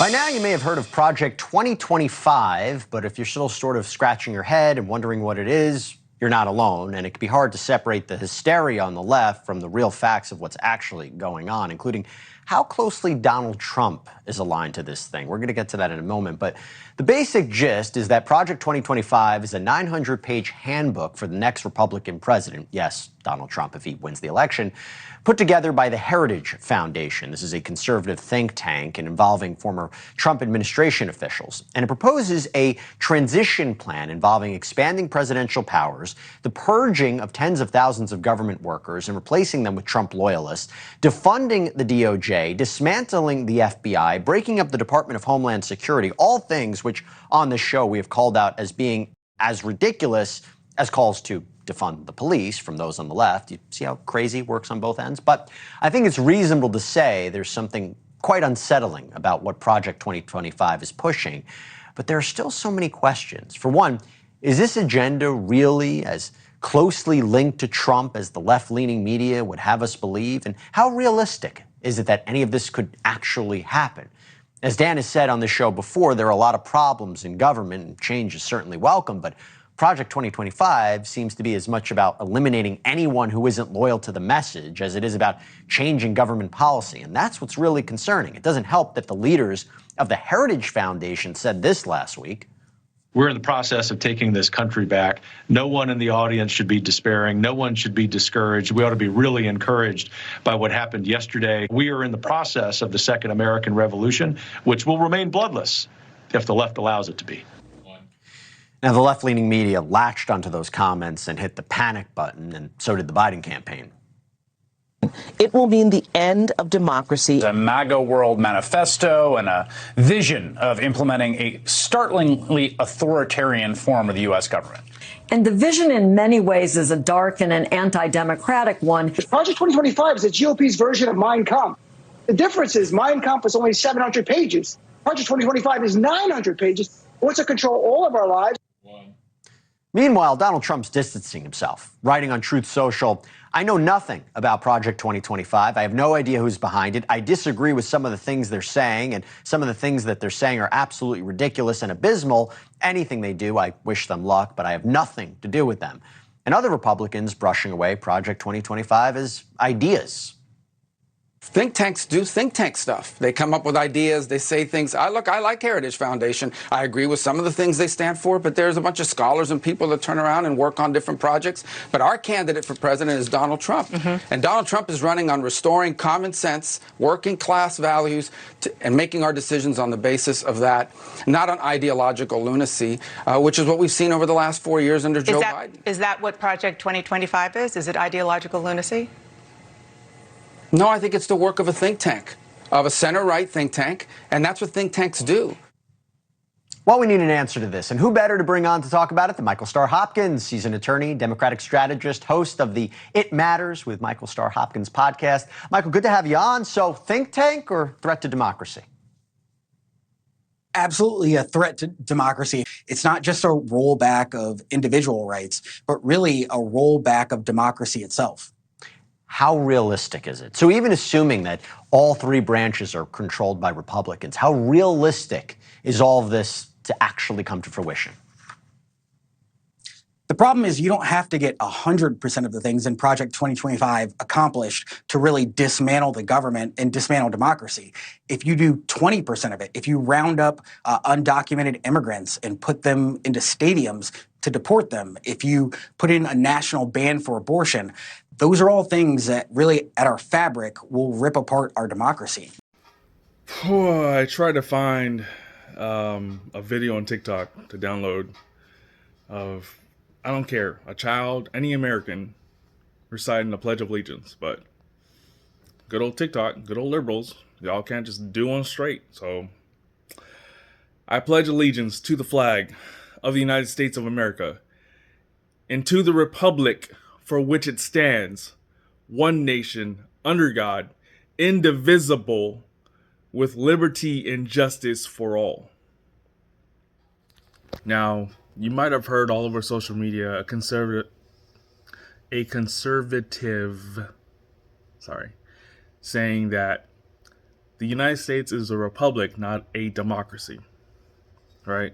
By now, you may have heard of Project 2025, but if you're still sort of scratching your head and wondering what it is, you're not alone, and it can be hard to separate the hysteria on the left from the real facts of what's actually going on, including how closely Donald Trump is aligned to this thing. We're going to get to that in a moment, but the basic gist is that Project 2025 is a 900-page handbook for the next Republican president, yes, Donald Trump if he wins the election, put together by the Heritage Foundation. This is a conservative think tank and involving former Trump administration officials. And it proposes a transition plan involving expanding presidential powers, the purging of tens of thousands of government workers and replacing them with Trump loyalists, defunding the DOJ, dismantling the FBI, breaking up the Department of Homeland Security, all things which on this show we have called out as being as ridiculous as calls to defund the police from those on the left. You see how crazy it works on both ends? But I think it's reasonable to say there's something quite unsettling about what Project 2025 is pushing. But there are still so many questions. For one, is this agenda really as closely linked to Trump as the left-leaning media would have us believe? And how realistic is it that any of this could actually happen? As Dan has said on the show before, there are a lot of problems in government, and change is certainly welcome, but Project 2025 seems to be as much about eliminating anyone who isn't loyal to the message as it is about changing government policy. And that's what's really concerning. It doesn't help that the leaders of the Heritage Foundation said this last week. We're in the process of taking this country back. No one in the audience should be despairing. No one should be discouraged. We ought to be really encouraged by what happened yesterday. We are in the process of the Second American Revolution, which will remain bloodless if the left allows it to be. Now, the left-leaning media latched onto those comments and hit the panic button, and so did the Biden campaign. It will mean the end of democracy. A MAGA World Manifesto and a vision of implementing a startlingly authoritarian form of the U.S. government. And the vision in many ways is a dark and an anti-democratic one. Project 2025 is the GOP's version of Mein Kampf. The difference is Mein Kampf is only 700 pages. Project 2025 is 900 pages. It wants to control all of our lives. Meanwhile, Donald Trump's distancing himself, writing on Truth Social, "I know nothing about Project 2025. I have no idea who's behind it. I disagree with some of the things they're saying, and some of the things that they're saying are absolutely ridiculous and abysmal. Anything they do, I wish them luck, but I have nothing to do with them." And other Republicans brushing away Project 2025 as ideas. Think tanks do think tank stuff. They come up with ideas. They say things. I like Heritage Foundation. I agree with some of the things they stand for, but there's a bunch of scholars and people that turn around and work on different projects. But our candidate for president is Donald Trump. And Donald Trump is running on restoring common sense, working class values, and making our decisions on the basis of that, not on ideological lunacy, which is what we've seen over the last 4 years under Joe Biden. Is that what Project 2025 is? Is it ideological lunacy? No, I think it's the work of a think tank, of a center-right think tank, and that's what think tanks do. Well, we need an answer to this, and who better to bring on to talk about it than Michael Starr Hopkins. He's an attorney, Democratic strategist, host of the It Matters with Michael Starr Hopkins podcast. Michael, good to have you on. So, think tank or threat to democracy? Absolutely a threat to democracy. It's not just a rollback of individual rights, but really a rollback of democracy itself. How realistic is it? So even assuming that all three branches are controlled by Republicans, how realistic is all of this to actually come to fruition? The problem is you don't have to get 100% of the things in Project 2025 accomplished to really dismantle the government and dismantle democracy. If you do 20% of it, if you round up undocumented immigrants and put them into stadiums to deport them, if you put in a national ban for abortion, those are all things that really, at our fabric, will rip apart our democracy. I tried to find a video on TikTok to download of, I don't care, a child, any American, reciting the Pledge of Allegiance. But good old TikTok, good old liberals, y'all can't just do one straight. So I pledge allegiance to the flag of the United States of America and to the republic for which it stands, one nation, under God, indivisible, with liberty and justice for all. Now, you might have heard all over social media a conservative saying that The United States is a republic, not a democracy, right?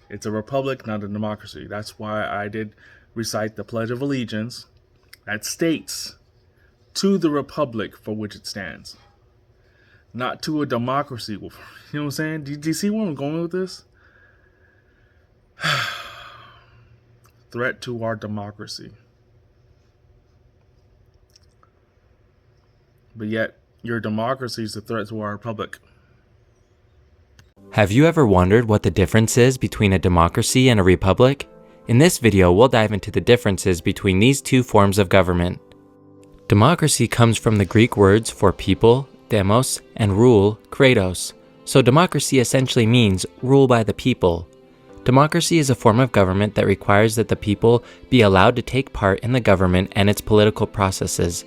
It's a republic, not a democracy. That's why I did recite the Pledge of Allegiance that states to the republic for which it stands, not to a democracy. You know what I'm saying? Do you see where I'm going with this? Threat to our democracy. But yet, your democracy is a threat to our republic. Have you ever wondered what the difference is between a democracy and a republic? In this video, we'll dive into the differences between these two forms of government. Democracy comes from the Greek words for people, demos, and rule, kratos. So democracy essentially means rule by the people. Democracy is a form of government that requires that the people be allowed to take part in the government and its political processes.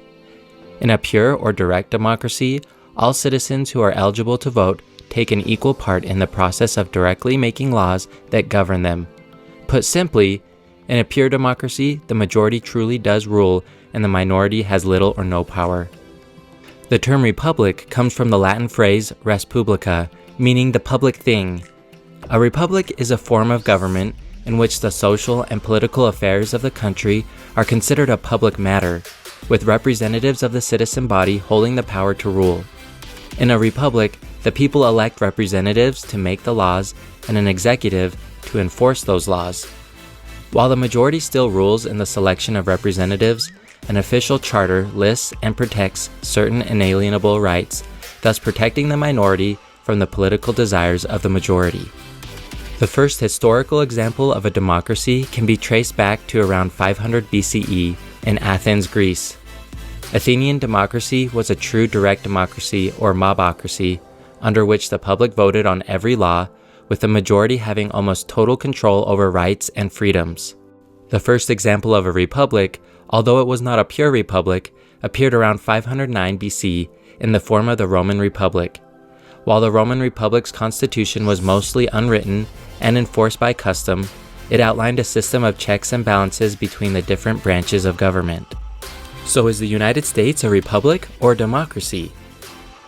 In a pure or direct democracy, all citizens who are eligible to vote take an equal part in the process of directly making laws that govern them. Put simply, in a pure democracy, the majority truly does rule and the minority has little or no power. The term republic comes from the Latin phrase res publica, meaning the public thing. A republic is a form of government in which the social and political affairs of the country are considered a public matter, with representatives of the citizen body holding the power to rule. In a republic, the people elect representatives to make the laws and an executive to enforce those laws. While the majority still rules in the selection of representatives, an official charter lists and protects certain inalienable rights, thus protecting the minority from the political desires of the majority. The first historical example of a democracy can be traced back to around 500 BCE in Athens, Greece. Athenian democracy was a true direct democracy or mobocracy, under which the public voted on every law, with the majority having almost total control over rights and freedoms. The first example of a republic, although it was not a pure republic, appeared around 509 BC in the form of the Roman Republic. While the Roman Republic's constitution was mostly unwritten and enforced by custom, it outlined a system of checks and balances between the different branches of government. So is the United States a republic or a democracy?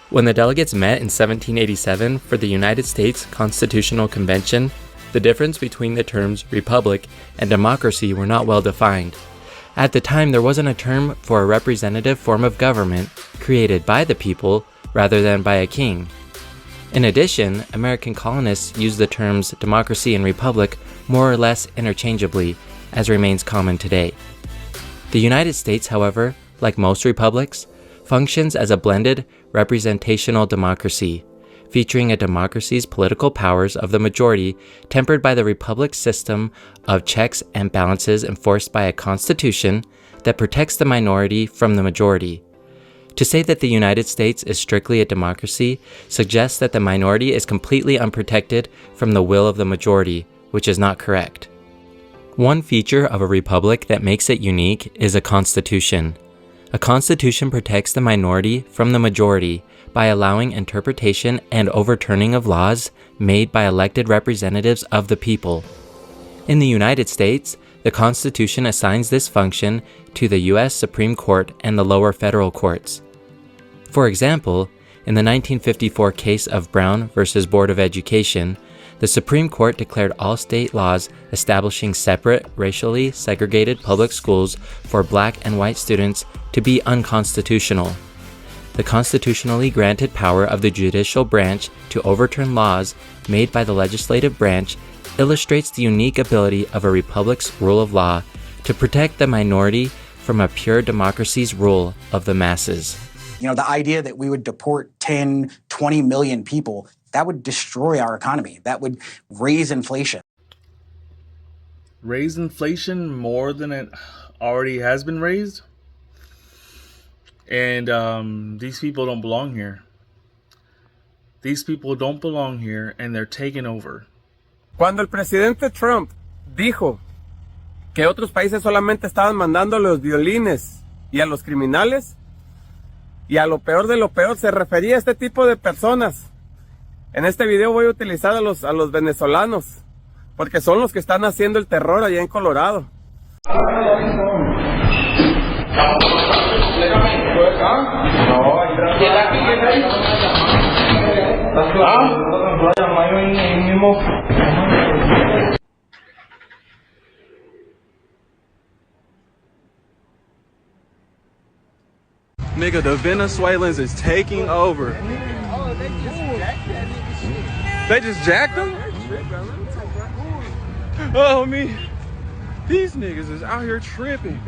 When the delegates met in 1787 for the United States Constitutional Convention, the difference between the terms republic and democracy were not well defined. At the time, there wasn't a term for a representative form of government created by the people rather than by a king. In addition, American colonists used the terms democracy and republic more or less interchangeably, as remains common today. The United States, however, like most republics, functions as a blended representational democracy, featuring a democracy's political powers of the majority tempered by the republic's system of checks and balances enforced by a constitution that protects the minority from the majority. To say that the United States is strictly a democracy suggests that the minority is completely unprotected from the will of the majority, which is not correct. One feature of a republic that makes it unique is a constitution. A constitution protects the minority from the majority by allowing interpretation and overturning of laws made by elected representatives of the people. In the United States, the Constitution assigns this function to the U.S. Supreme Court and the lower federal courts. For example, in the 1954 case of Brown v. Board of Education, the Supreme Court declared all state laws establishing separate, racially segregated public schools for black and white students to be unconstitutional. The constitutionally granted power of the judicial branch to overturn laws made by the legislative branch illustrates the unique ability of a republic's rule of law to protect the minority from a pure democracy's rule of the masses. You know, the idea that we would deport 10, 20 million people, that would destroy our economy. That would raise inflation. Raise inflation more than it already has been raised? And these people don't belong here. These people don't belong here, and they're taking over. Cuando el presidente Trump dijo que otros países solamente estaban mandando a los violines y a los criminales, y a lo peor de lo peor se refería a este tipo de personas. En este video voy a utilizar a los venezolanos, porque son los que están haciendo el terror allá en Colorado. No, Nigga, the Venezuelans is taking over. They just jacked them? Oh, me. These niggas is out here tripping.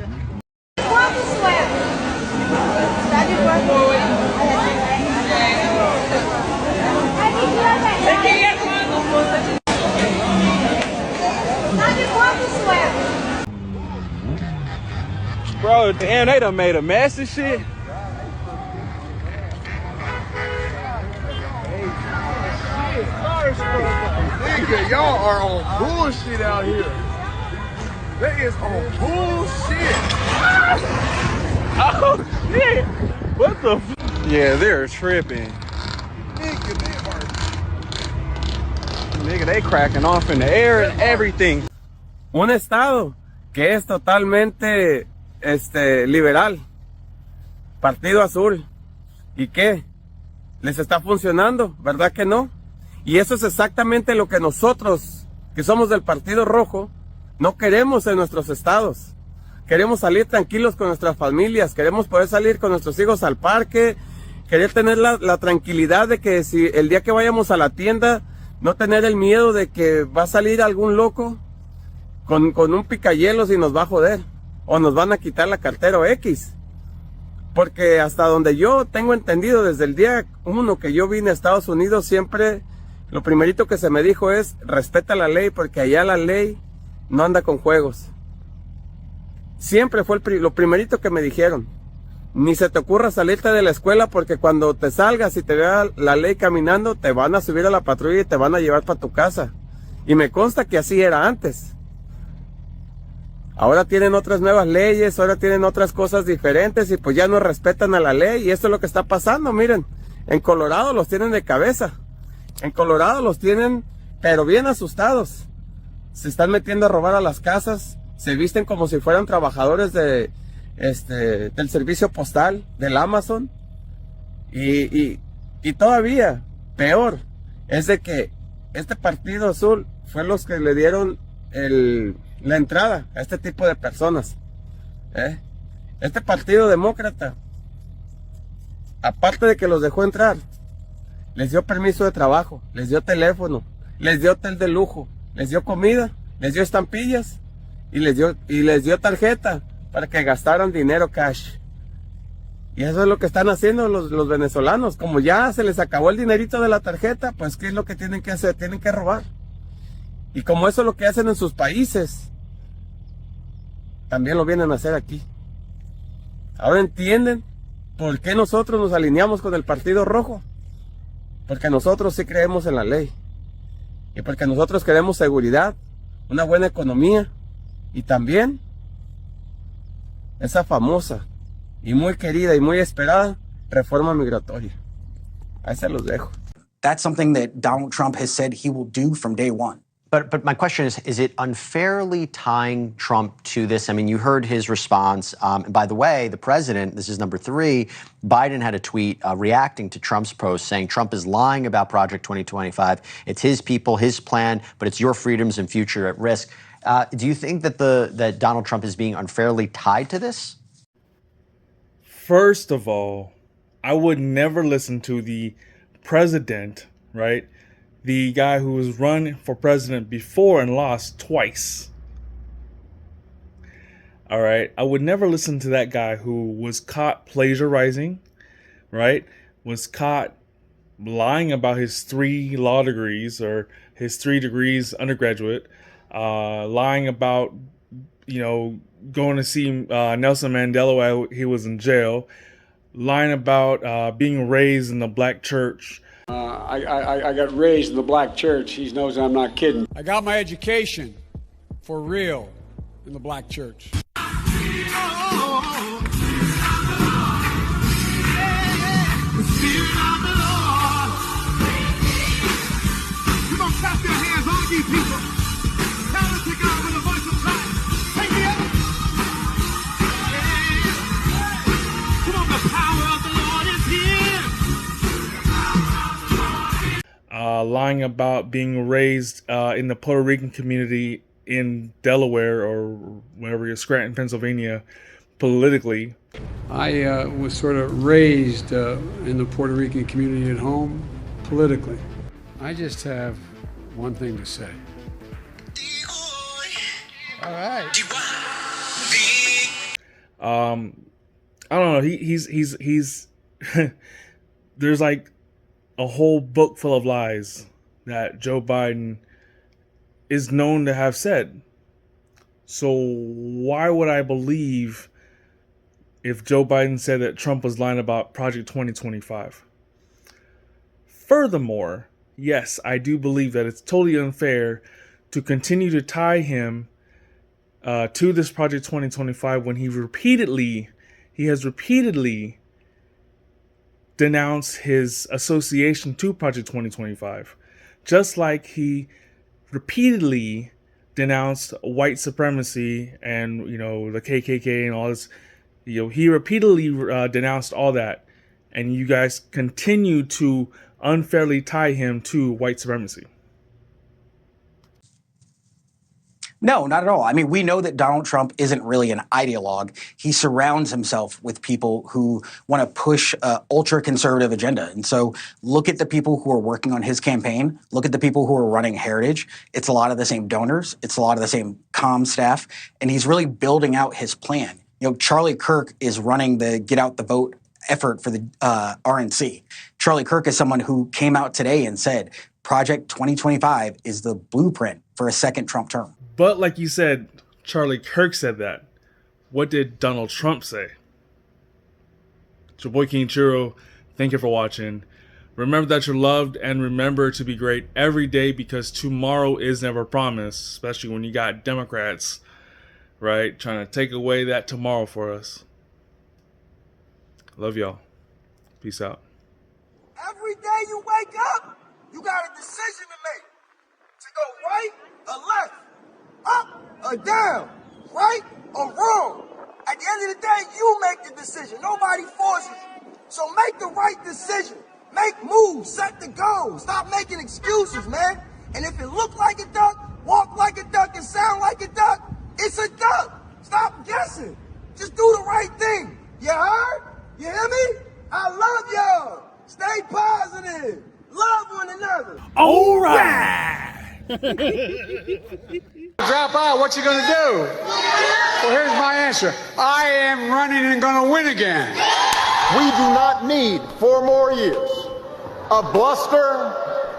Bro, damn, they done made a mess and shit. Nigga, y'all are on bullshit out here. That is on bullshit. Oh, shit. What the f? Yeah, they're tripping. Nigga, they cracking off in the air and everything. Un estado que es totalmente liberal. Partido Azul. ¿Y qué? ¿Les está funcionando? ¿Verdad que no? Y eso es exactamente lo que nosotros, que somos del Partido Rojo, no queremos en nuestros estados. Queremos salir tranquilos con nuestras familias, queremos poder salir con nuestros hijos al parque, querer tener la tranquilidad de que si el día que vayamos a la tienda, no tener el miedo de que va a salir algún loco con un picahielos y nos va a joder, o nos van a quitar la cartera o X. Porque hasta donde yo tengo entendido, desde el día 1 que yo vine a Estados Unidos, siempre lo primerito que se me dijo es, respeta la ley, porque allá la ley no anda con juegos. Siempre fue lo primerito que me dijeron. Ni se te ocurra salirte de la escuela, porque cuando te salgas y te vea la ley caminando, te van a subir a la patrulla y te van a llevar para tu casa. Y me consta que así era antes. Ahora tienen otras nuevas leyes, ahora tienen otras cosas diferentes y pues ya no respetan a la ley. Y esto es lo que está pasando, miren. En Colorado los tienen de cabeza. En Colorado los tienen, pero bien asustados. Se están metiendo a robar a las casas. Se visten como si fueran trabajadores del servicio postal, del Amazon. Y todavía, peor, es de que este Partido Azul fue los que le dieron la entrada a este tipo de personas. Este Partido Demócrata, aparte de que los dejó entrar, les dio permiso de trabajo, les dio teléfono, les dio hotel de lujo, les dio comida, les dio estampillas y les dio tarjeta para que gastaran dinero cash. Y eso es lo que están haciendo los venezolanos. Como ya se les acabó el dinerito de la tarjeta, pues ¿qué es lo que tienen que hacer? Tienen que robar. Y como eso es lo que hacen en sus países, también lo vienen a hacer aquí. Ahora entienden por qué nosotros nos alineamos con el Partido Rojo. Porque nosotros sí creemos en la ley. Y porque nosotros queremos seguridad, una buena economía y también esa famosa y muy querida y muy esperada reforma migratoria. Ahí se los dejo. That's something that Donald Trump has said he will do from day one. But my question is it unfairly tying Trump to this? I mean, you heard his response. And by the way, the president, this is number 3, Biden had a tweet reacting to Trump's post saying Trump is lying about Project 2025. It's his people, his plan, but it's your freedoms and future at risk. Do you think that that Donald Trump is being unfairly tied to this? First of all, I would never listen to the president, right? The guy who was run for president before and lost twice. All right. I would never listen to that guy who was caught plagiarizing, right? Was caught lying about his 3 law degrees or his 3 degrees undergraduate, lying about, going to see Nelson Mandela while he was in jail, lying about being raised in the black church. I got raised in the black church. He knows I'm not kidding. I got my education for real in the black church. lying about being raised in the Puerto Rican community in Delaware or wherever you're, Scranton, Pennsylvania, politically. I was sort of raised in the Puerto Rican community at home, politically. I just have one thing to say. All right. I don't know. He's there's like a whole book full of lies that Joe Biden is known to have said. So why would I believe if Joe Biden said that Trump was lying about Project 2025? Furthermore, yes, I do believe that it's totally unfair to continue to tie him to this Project 2025 when he has repeatedly denounced his association to Project 2025, just like he repeatedly denounced white supremacy and, the KKK and all this. He repeatedly denounced all that, and you guys continue to unfairly tie him to white supremacy. No, not at all. I mean, we know that Donald Trump isn't really an ideologue. He surrounds himself with people who want to push an ultra-conservative agenda. And so look at the people who are working on his campaign. Look at the people who are running Heritage. It's a lot of the same donors. It's a lot of the same comm staff. And he's really building out his plan. Charlie Kirk is running the Get Out the Vote effort for the RNC. Charlie Kirk is someone who came out today and said Project 2025 is the blueprint for a second Trump term. But like you said, Charlie Kirk said that. What did Donald Trump say? It's your boy King Churro. Thank you for watching. Remember that you're loved, and remember to be great every day, because tomorrow is never promised, especially when you got Democrats, right, trying to take away that tomorrow for us. Love y'all. Peace out. Every day you wake up, you got a decision to make. To go right or left, up or down, right or wrong. At the end of the day, you make the decision. Nobody forces you. So make the right decision. Make moves, set the goal. Stop making excuses, man. And if it look like a duck, walk like a duck, and sound like a duck, it's a duck. Stop guessing. Just do the right thing. You heard? You hear me? I love y'all. Stay positive. Love one another. All right. Drop out, what you gonna do? Well, here's my answer. I am running and gonna win again. We do not need 4 more years of bluster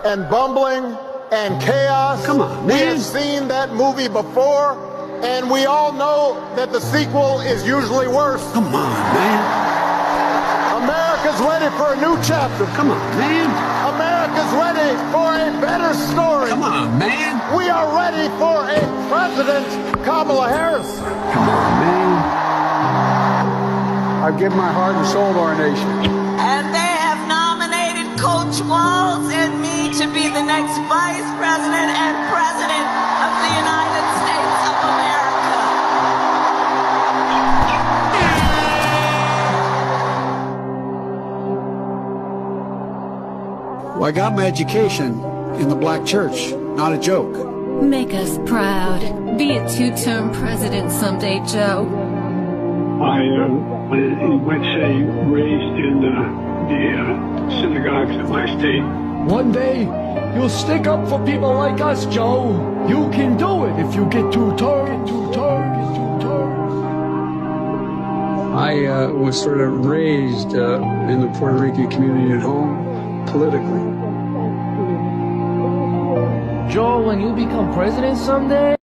and bumbling and chaos. Come on, man. We have seen that movie before, and we all know that the sequel is usually worse. Come on, man. America's ready for a new chapter. Come on, man. America's ready for a better story. Come on, man. We are ready for a President Kamala Harris. Come on, man. I've given my heart and soul to our nation. And they have nominated Coach Walls and me to be the next Vice President and President of the United States of America. Well, I got my education in the black church, not a joke. Make us proud. Be a 2-term president someday, Joe. I would say raised in the synagogues in my state. One day, you'll stick up for people like us, Joe. You can do it if you get 2 terms. I was sort of raised in the Puerto Rican community at home, politically. Joe, when you become president someday...